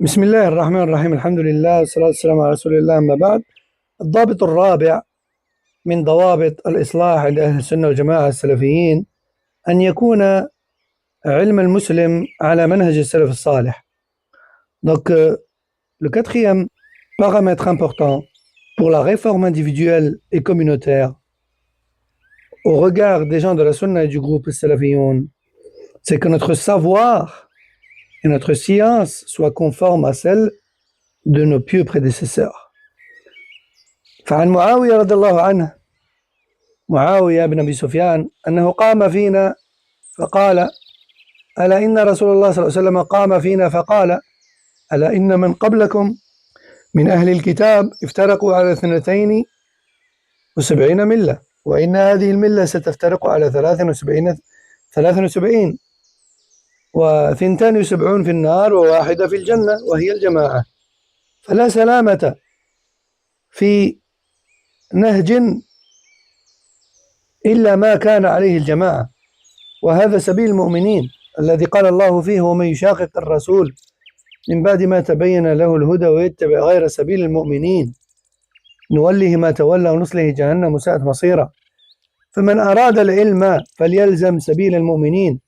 بسم الله الرحمن الرحيم. الحمد لله والصلاة والسلام على رسول الله. أما بعد، الضابط الرابع من ضوابط الإصلاح لأهل السنة والجماعة السلفيين أن يكون علم المسلم على منهج السلف الصالح. Donc, le quatrième paramètre important pour la réforme individuelle et communautaire au regard des gens de la sunna et du groupe Salafiyoun, c'est que notre savoir et notre science soient conformes à celles de nos pieux prédécesseurs. فعن معاوية رضي الله عنه، معاوية بن أبي سفيان، أنه قام فينا فقال: ألا إن رسول الله صلى الله عليه وسلم قام فينا فقال: ألا إن من قبلكم من أهل الكتاب افترقوا على 72 ملة، وإن هذه الملة ستفترق على 73 و72 في النار وواحدة في الجنة وهي الجماعة، فلا سلامة في نهج إلا ما كان عليه الجماعة، وهذا سبيل المؤمنين الذي قال الله فيه: ومن يشاقق الرسول من بعد ما تبين له الهدى ويتبع غير سبيل المؤمنين نوله ما تولى ونصله جهنم وساءت مصيرا. فمن أراد العلم فليلزم سبيل المؤمنين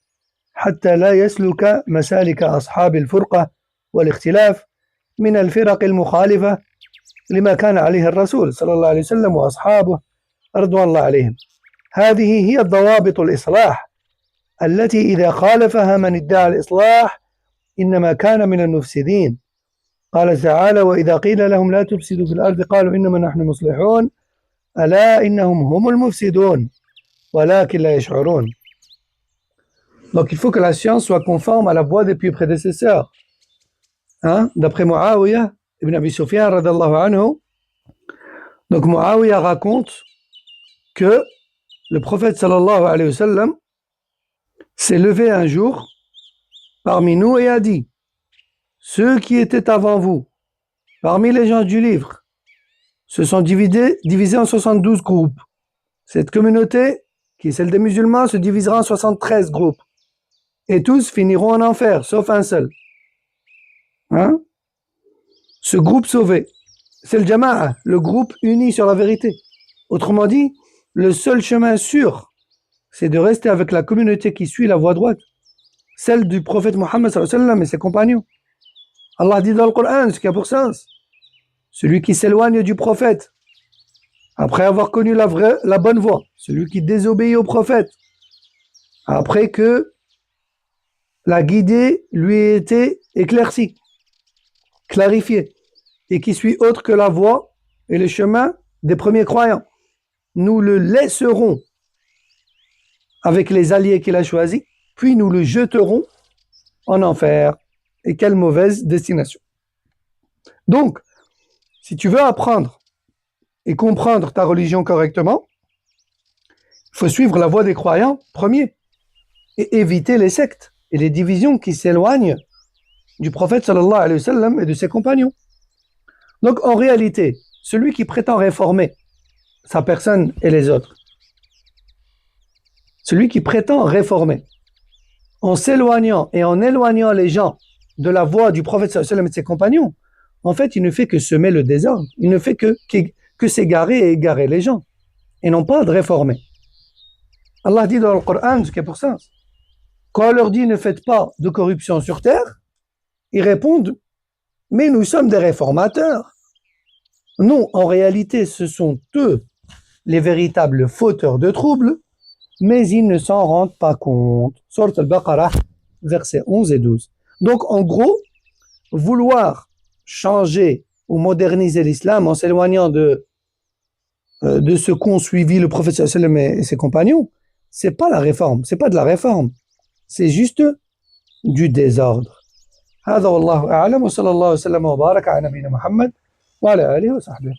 حتى لا يسلك مسالك أصحاب الفرقة والاختلاف من الفرق المخالفة لما كان عليه الرسول صلى الله عليه وسلم وأصحابه رضوان الله عليهم. هذه هي الضوابط الإصلاح التي إذا خالفها من ادعى الإصلاح إنما كان من المفسدين. قال تعالى: وإذا قيل لهم لا تفسدوا في الأرض قالوا إنما نحن مصلحون ألا إنهم هم المفسدون ولكن لا يشعرون. Donc il faut que la science soit conforme à la voie des pieux prédécesseurs. D'après Muawiyah ibn Abi Sufyan radallahu anhu, donc Muawiyah raconte que le prophète sallallahu alayhi wa sallam s'est levé un jour parmi nous et a dit: ceux qui étaient avant vous, parmi les gens du livre, se sont divisés en 72 groupes. Cette communauté, qui est celle des musulmans, se divisera en 73 groupes. Et tous finiront en enfer, sauf un seul. Ce groupe sauvé, c'est le Jama'a, le groupe uni sur la vérité. Autrement dit, le seul chemin sûr, c'est de rester avec la communauté qui suit la voie droite, celle du prophète Mohammed sallallahu alayhi wa sallam et ses compagnons. Allah dit dans le Coran, ce qui a pour sens: celui qui s'éloigne du prophète après avoir connu la bonne voie, celui qui désobéit au prophète après que la guidée lui ait été éclaircie, clarifiée, et qui suit autre que la voie et le chemin des premiers croyants, nous le laisserons avec les alliés qu'il a choisis, puis nous le jeterons en enfer. Et quelle mauvaise destination. Donc, si tu veux apprendre et comprendre ta religion correctement, il faut suivre la voie des croyants, premier, et éviter les sectes et les divisions qui s'éloignent du prophète sallallahu alayhi wa sallam et de ses compagnons. Donc, en réalité, celui qui prétend réformer sa personne et les autres, celui qui prétend réformer, en s'éloignant et en éloignant les gens de la voie du prophète sallallahu alayhi wa sallam et de ses compagnons, en fait, il ne fait que semer le désordre, il ne fait que s'égarer et égarer les gens, et non pas de réformer. Allah dit dans le Coran, ce qui est pour sens, quand on leur dit ne faites pas de corruption sur terre, ils répondent: mais nous sommes des réformateurs. Non, en réalité, ce sont eux les véritables fauteurs de troubles, mais ils ne s'en rendent pas compte. Sourate Al-Baqarah, versets 11 et 12. Donc, en gros, vouloir changer ou moderniser l'islam en s'éloignant de ce qu'ont suivi le prophète sallallahu alayhi wa sallam et ses compagnons, c'est pas la réforme, c'est pas de la réforme, c'est juste du désordre. هذا والله أعلم وصلى الله وسلم وبارك على نبينا محمد وعلى آله وصحبه.